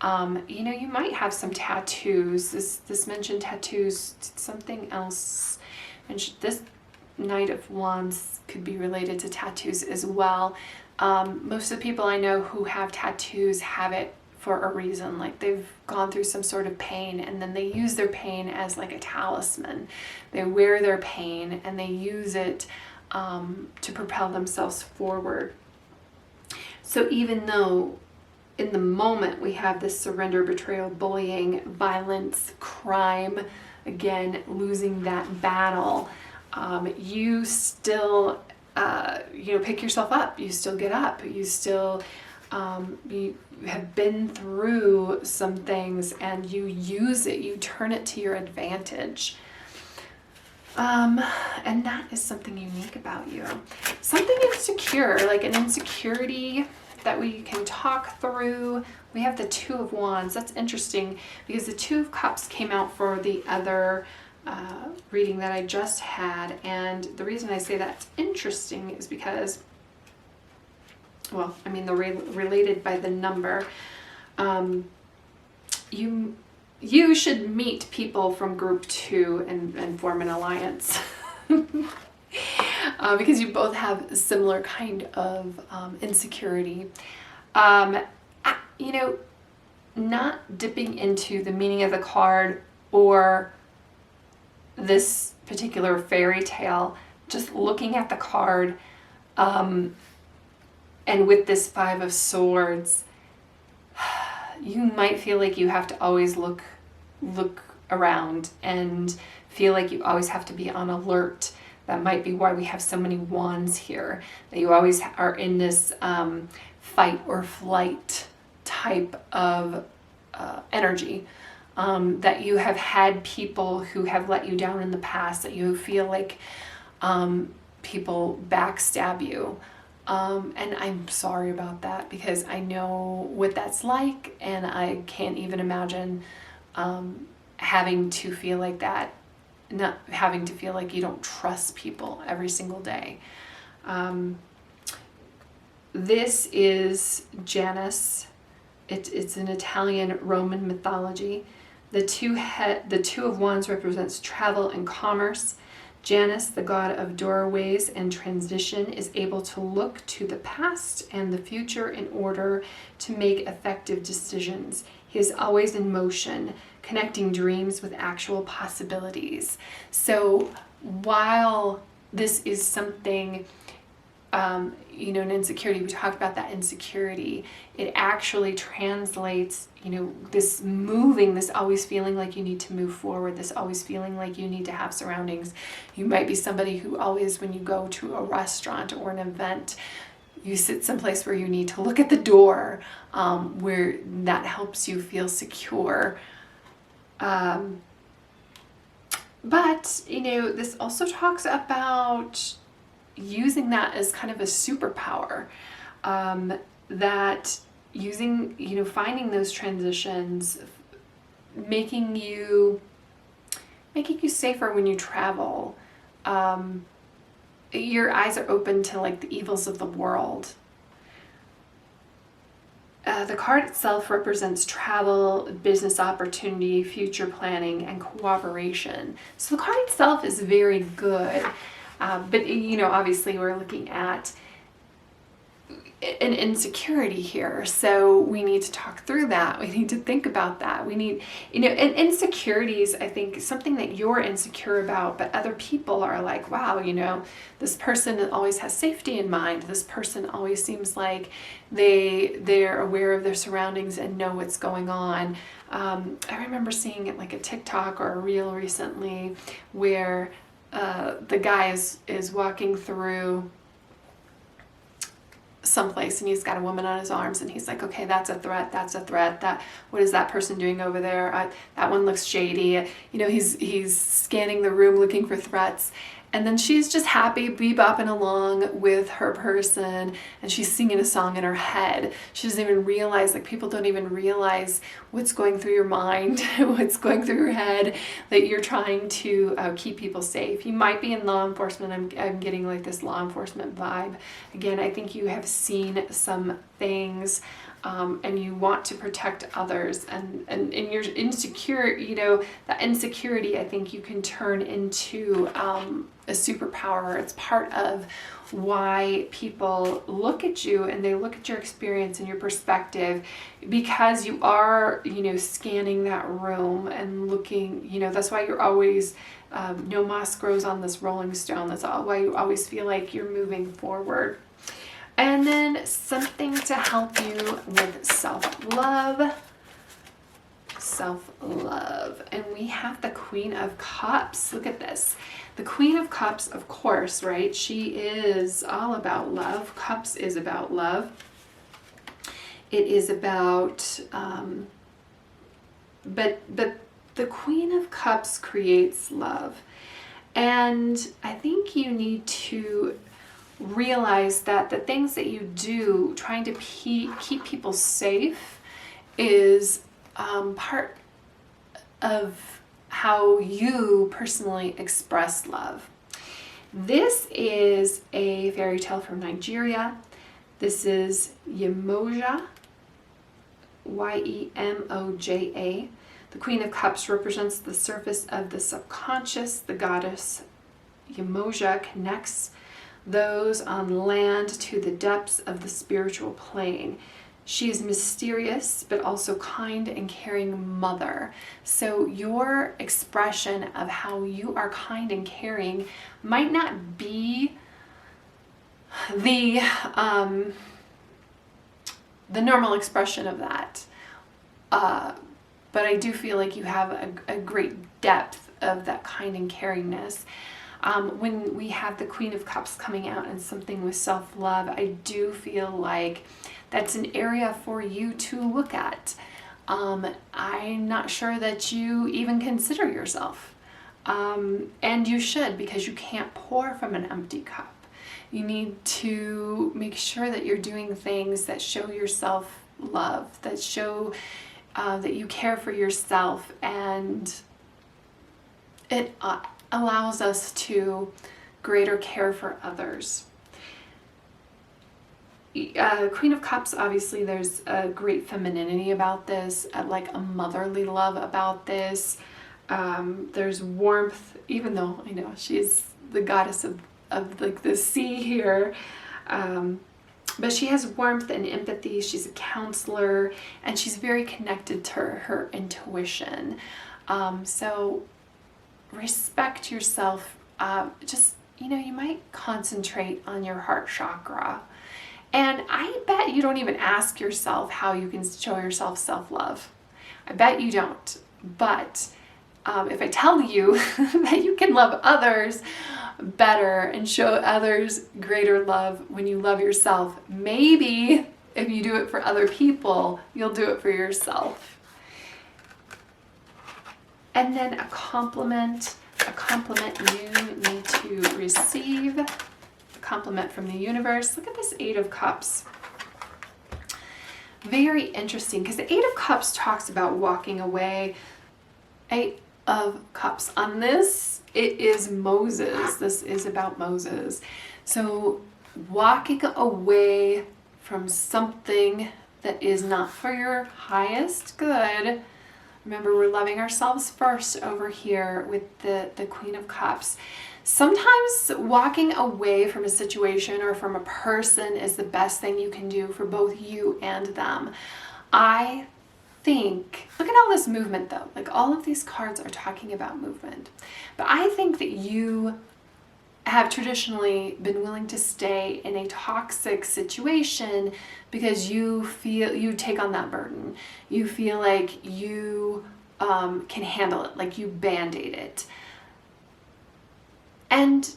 You might have some tattoos. This mentioned tattoos. Something else. And this Knight of Wands could be related to tattoos as well. Most of the people I know who have tattoos have it for a reason. Like, they've gone through some sort of pain, and then they use their pain as like a talisman. They wear their pain and they use it to propel themselves forward. So even though in the moment we have this surrender, betrayal, bullying, violence, crime, again, losing that battle, you still, pick yourself up. You still get up. You still, you have been through some things and you use it. You turn it to your advantage. And that is something unique about you. Something insecure, like an insecurity that we can talk through. We have the Two of Wands. That's interesting because the Two of Cups came out for the other reading that I just had. And the reason I say that's interesting is because, they're related by the number. You should meet people from group 2 and form an alliance. Because you both have a similar kind of insecurity. Not dipping into the meaning of the card or this particular fairy tale, just looking at the card, and with this Five of Swords, you might feel like you have to always look around and feel like you always have to be on alert. That might be why we have so many wands here, that you always are in this fight or flight type of energy, that you have had people who have let you down in the past, that you feel like people backstab you. And I'm sorry about that because I know what that's like, and I can't even imagine having to feel like that, not having to feel like you don't trust people every single day. This is Janus. It's an Italian Roman mythology. The Two of Wands represents travel and commerce. Janus, the god of doorways and transition, is able to look to the past and the future in order to make effective decisions. He is always in motion, connecting dreams with actual possibilities. So while this is something an insecurity, we talked about that insecurity. It actually translates, this moving, this always feeling like you need to move forward, this always feeling like you need to have surroundings. You might be somebody who always, when you go to a restaurant or an event, you sit someplace where you need to look at the door, where that helps you feel secure. But, this also talks about using that as kind of a superpower, that using, finding those transitions, making you safer when you travel. Your eyes are open to like the evils of the world. The card itself represents travel, business opportunity, future planning, and cooperation. So the card itself is very good. But, obviously we're looking at an insecurity here. So we need to talk through that. We need to think about that. We need, and insecurities, I think, something that you're insecure about, but other people are like, wow, this person always has safety in mind. This person always seems like they're aware of their surroundings and know what's going on. I remember seeing it like a TikTok or a reel recently where the guy is walking through someplace and he's got a woman on his arms and he's like, okay, that's a threat, what is that person doing over there? That one looks shady. He's scanning the room looking for threats. And then she's just happy, bebopping along with her person, and she's singing a song in her head. She doesn't even realize, people don't even realize what's going through your mind, what's going through your head, that you're trying to keep people safe. You might be in law enforcement. I'm getting like this law enforcement vibe. Again, I think you have seen some things and you want to protect others, and you're insecure, that insecurity, I think you can turn into a superpower. It's part of why people look at you and they look at your experience and your perspective, because you are, scanning that room and looking, that's why you're always, no moss grows on this rolling stone. That's why you always feel like you're moving forward. And then something to help you with self-love. And we have the Queen of Cups. Look at this. The Queen of Cups, of course, right? She is all about love. Cups is about love. It is about, but the Queen of Cups creates love. And I think you need to realize that the things that you do trying to keep people safe is part of how you personally express love. This is a fairy tale from Nigeria. This is Yemoja, Yemoja. The Queen of Cups represents the surface of the subconscious. The goddess Yemoja connects those on land to the depths of the spiritual plane. She is mysterious, but also kind and caring mother. So your expression of how you are kind and caring might not be the normal expression of that. But I do feel like you have a great depth of that kind and caringness. When we have the Queen of Cups coming out and something with self-love, I do feel like that's an area for you to look at. I'm not sure that you even consider yourself. And you should, because you can't pour from an empty cup. You need to make sure that you're doing things that show yourself love, that show that you care for yourself, and it allows us to greater care for others. Queen of Cups, obviously there's a great femininity about this, like a motherly love about this. There's warmth, even though I know she's the goddess of like the sea here. But she has warmth and empathy. She's a counselor, and she's very connected to her intuition. So respect yourself. Just you might concentrate on your heart chakra. And I bet you don't even ask yourself how you can show yourself self-love. I bet you don't. But if I tell you that you can love others better and show others greater love when you love yourself, maybe if you do it for other people, you'll do it for yourself. And then a compliment you need to receive. A compliment from the universe. Look at this Eight of Cups. Very interesting, because the Eight of Cups talks about walking away. Eight of Cups. On this, it is Moses. This is about Moses. So walking away from something that is not for your highest good. Remember, we're loving ourselves first over here with the Queen of Cups. Sometimes walking away from a situation or from a person is the best thing you can do for both you and them. I think, look at all this movement though. Like all of these cards are talking about movement. But I think that you have traditionally been willing to stay in a toxic situation because you feel you take on that burden. You feel like you can handle it, like you band-aid it. And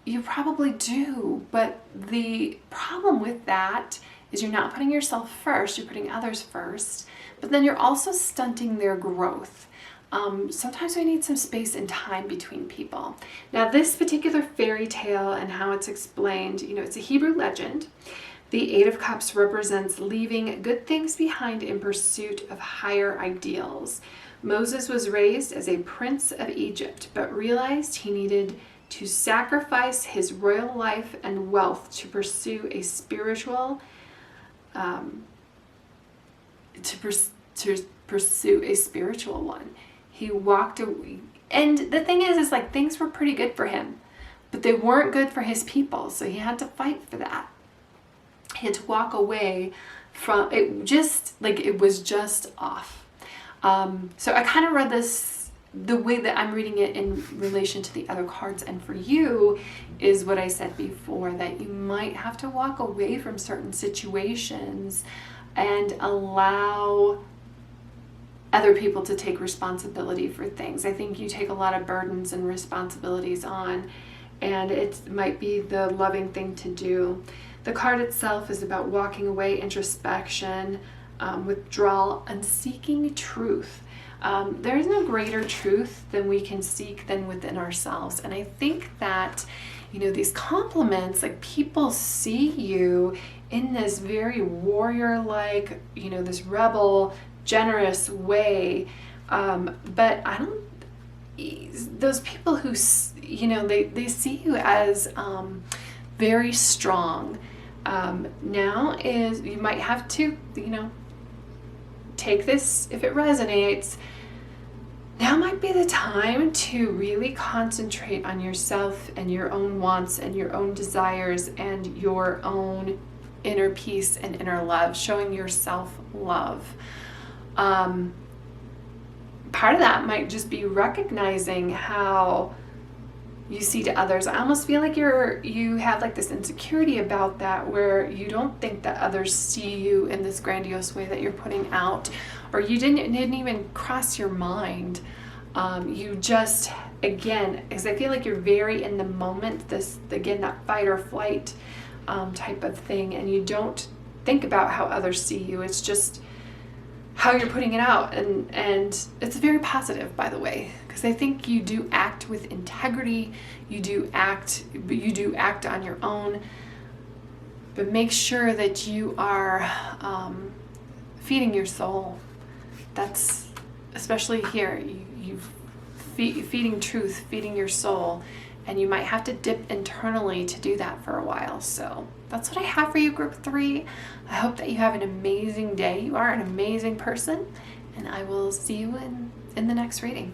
you probably do, but the problem with that is you're not putting yourself first, you're putting others first, but then you're also stunting their growth. Sometimes we need some space and time between people. Now this particular fairy tale and how it's explained, it's a Hebrew legend. The Eight of Cups represents leaving good things behind in pursuit of higher ideals. Moses was raised as a prince of Egypt, but realized he needed to sacrifice his royal life and wealth to pursue a spiritual, pursue a spiritual one. He walked away. And the thing is like things were pretty good for him, but they weren't good for his people. So he had to fight for that. He had to walk away from it, just like it was just off. So I kind of read this the way that I'm reading it in relation to the other cards. And for you is what I said before, that you might have to walk away from certain situations and allow other people to take responsibility for things. I think you take a lot of burdens and responsibilities on, and it might be the loving thing to do. The card itself is about walking away, introspection, withdrawal, and seeking truth. There is no greater truth than we can seek than within ourselves. And I think that, these compliments, like people see you in this very warrior-like, this rebel, generous way. But I don't, those people who, they see you as very strong. Now is, you might have to, take this if it resonates. Now might be the time to really concentrate on yourself and your own wants and your own desires and your own inner peace and inner love, showing yourself love. Part of that might just be recognizing how you see to others. I almost feel like you have like this insecurity about that, where you don't think that others see you in this grandiose way that you're putting out, or you didn't even cross your mind. You just, again, because I feel like you're very in the moment, that fight or flight type of thing, and you don't think about how others see you. It's just how you're putting it out, and it's very positive, by the way, because I think you do act with integrity, you do act on your own, but make sure that you are feeding your soul. That's especially here, feeding truth, feeding your soul, and you might have to dip internally to do that for a while. So that's what I have for you, group 3. I hope that you have an amazing day. You are an amazing person, and I will see you in the next reading.